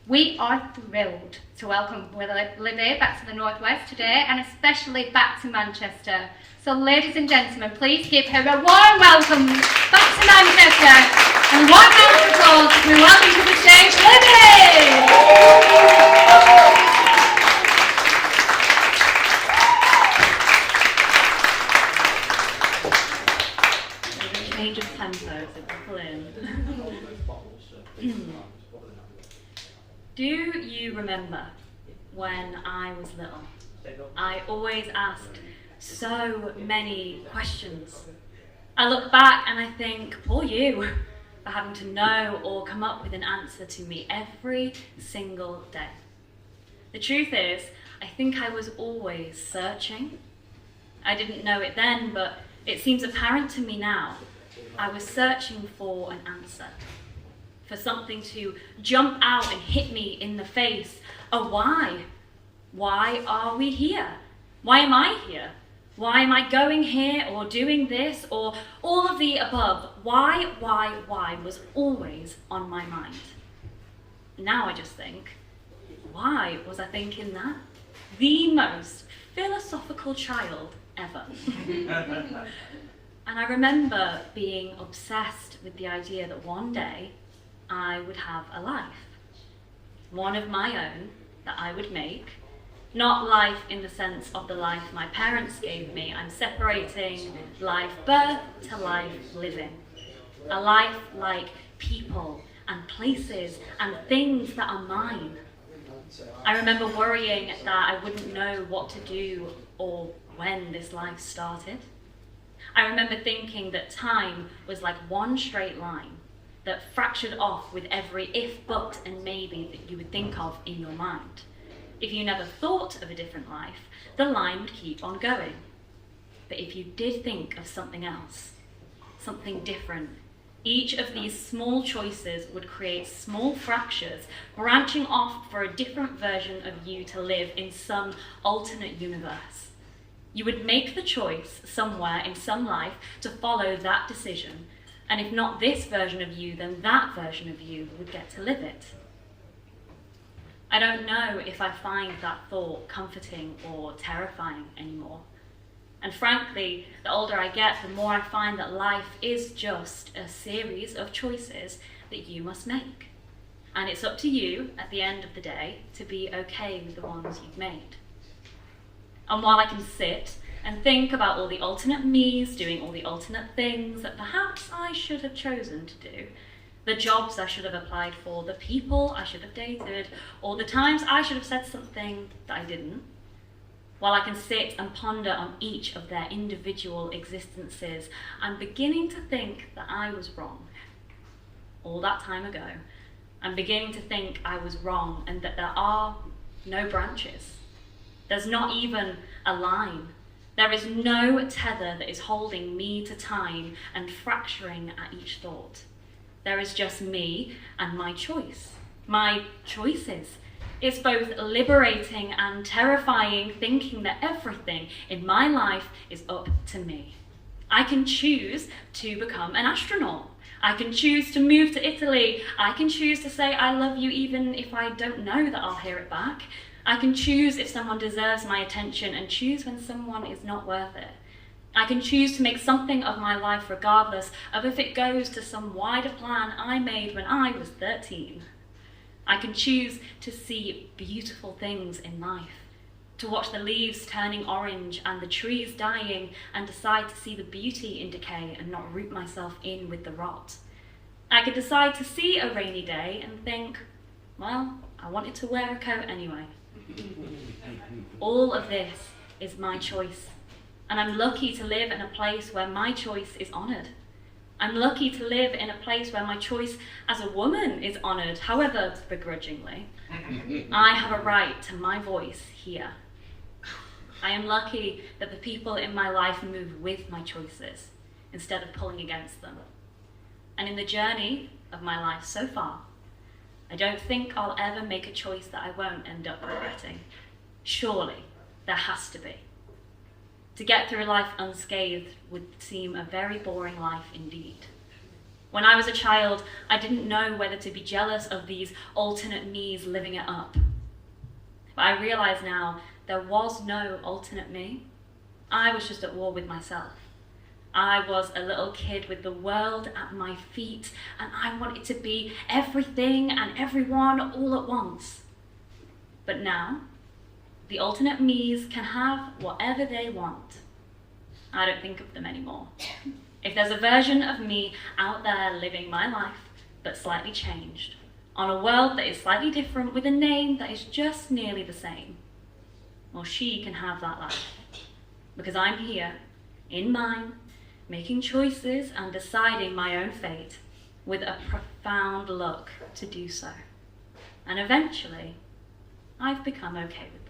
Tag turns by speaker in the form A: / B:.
A: We are thrilled to welcome Libbi back to the Northwest today, and especially back to Manchester. So ladies and gentlemen, please give her a warm welcome back to Manchester, and a warm round of applause as we welcome to the stage Libbi!
B: Change of tempo to buckle in. Do you remember when I was little? I always asked so many questions. I look back and I think, poor you, for having to know or come up with an answer to me every single day. The truth is, I think I was always searching. I didn't know it then, but it seems apparent to me now. I was searching for an answer, for something to jump out and hit me in the face. A why? Why are we here? Why am I here? Why am I going here or doing this or all of the above? Why was always on my mind. Now I just think, why was I thinking that? The most philosophical child ever. And I remember being obsessed with the idea that one day I would have a life. One of my own that I would make. Not life in the sense of the life my parents gave me. I'm separating life birth to life living. A life like people and places and things that are mine. I remember worrying that I wouldn't know what to do or when this life started. I remember thinking that time was like one straight line that fractured off with every if, but, and maybe that you would think of in your mind. If you never thought of a different life, the line would keep on going. But if you did think of something else, something different, each of these small choices would create small fractures, branching off for a different version of you to live in some alternate universe. You would make the choice somewhere in some life to follow that decision, and if not this version of you, then that version of you would get to live it. I don't know if I find that thought comforting or terrifying anymore. And frankly, the older I get, the more I find that life is just a series of choices that you must make. And it's up to you, at the end of the day, to be okay with the ones you've made. And while I can sit and think about all the alternate me's doing all the alternate things that perhaps I should have chosen to do, the jobs I should have applied for, the people I should have dated, or the times I should have said something that I didn't, while I can sit and ponder on each of their individual existences, I'm beginning to think that I was wrong. All that time ago, I'm beginning to think I was wrong and that there are no branches. There's not even a line. There is no tether that is holding me to time and fracturing at each thought. There is just me and my choice, my choices. It's both liberating and terrifying thinking that everything in my life is up to me. I can choose to become an astronaut. I can choose to move to Italy. I can choose to say I love you even if I don't know that I'll hear it back. I can choose if someone deserves my attention and choose when someone is not worth it. I can choose to make something of my life regardless of if it goes to some wider plan I made when I was 13. I can choose to see beautiful things in life, to watch the leaves turning orange and the trees dying and decide to see the beauty in decay and not root myself in with the rot. I could decide to see a rainy day and think, well, I wanted to wear a coat anyway. All of this is my choice, and I'm lucky to live in a place where my choice is honoured. I'm lucky to live in a place where my choice as a woman is honoured, however begrudgingly. I have a right to my voice here. I am lucky that the people in my life move with my choices instead of pulling against them. And in the journey of my life so far, I don't think I'll ever make a choice that I won't end up regretting. Surely, there has to be. To get through life unscathed would seem a very boring life indeed. When I was a child, I didn't know whether to be jealous of these alternate me's living it up. But I realise now there was no alternate me. I was just at war with myself. I was a little kid with the world at my feet, and I wanted to be everything and everyone all at once. But now, the alternate me's can have whatever they want. I don't think of them anymore. If there's a version of me out there living my life, but slightly changed, on a world that is slightly different with a name that is just nearly the same, well, she can have that life. Because I'm here, in mine, making choices and deciding my own fate with a profound look to do so. And eventually, I've become okay with that.